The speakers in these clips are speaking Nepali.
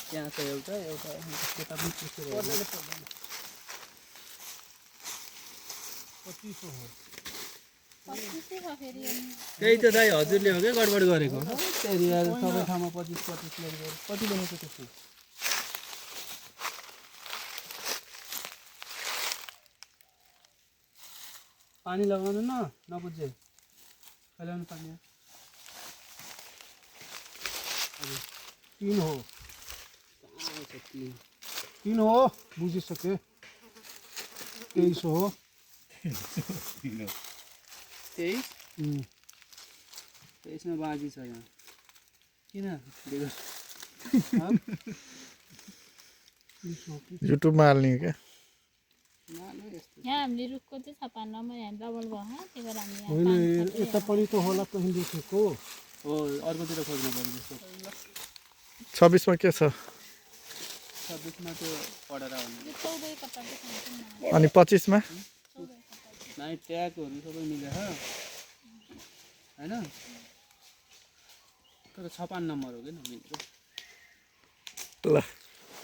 त्यहाँ छ एउटा त्यता पनि पुसेर हेर्नु। 2500 हो। त्यही त दाइ हजुरले हो क्या गडबड गरेको त्यही यार सबै ठाउँमा 25 लेखेको कति लेखेको त्यसो पानी लगाउनु न नबुझे फैलाउनु पानी 3 हो। कहाँ छ 3 हो बुझिसके। 23 हो। 23 मा बाजी छ यहाँ किन दिएको युट्युबमा हाल्ने हो क्या यहाँ हामीले रुखको चाहिँ छपा नम्बर यहाँ डबल भयो त्यही भएर हामी यहाँ होइन यता पनि त होला कहीँ लेखेको। हो अर्कोतिर खोज्नु पर्यो जस्तो 26 मा के छ 26 मा त्यो पढेर भन्नु यो 14 कता देखाउँछ नि अनि 25 मा नाइ ट्यागहरू सबै मिलेर हैन तर 56 नम्बर हो के न मिल्छ ल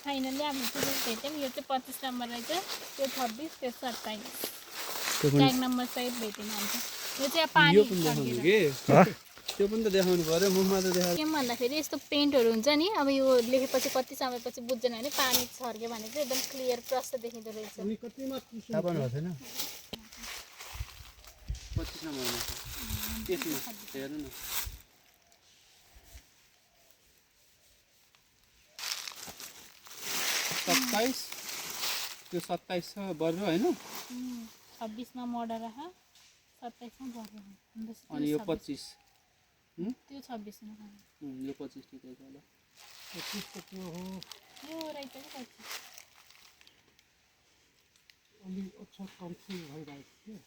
फाइनली हामी चाहिँ भेट्यौँ यो चाहिँ 25 नम्बर रहेछ त्यो 26 त्यो 27 त्यो ट्याग नम्बर सहित भेट्यौँ हामी यो चाहिँ पानी पनि देखाउनु के त्यो पनि त देखाउनु पर्यो मुखमा त देखाएको के भन्दाखेरि यस्तो पेन्टहरू हुन्छ नि अब यो लेखेपछि कति समयपछि बुझ्दैन भने पानी छर्क्यो भने चाहिँ एकदम क्लियर प्रष्ट देखिँदो रहेछ अनि कतिमा थाहा पाउनु भएको छैन 25 नम्बरमा छ त्यसमा हेर्नु न 27 त्यो 27 छ बर्रो हैन 26 मा मर्डर रह 27 मा बर्रो अनि यो 25 त्यो 26 मा यो 25 ठिकै छ ल 25 कति हो। यो रहेछ नि 25 अलि अच्छा कम चाहिँ भइरहेको थियो।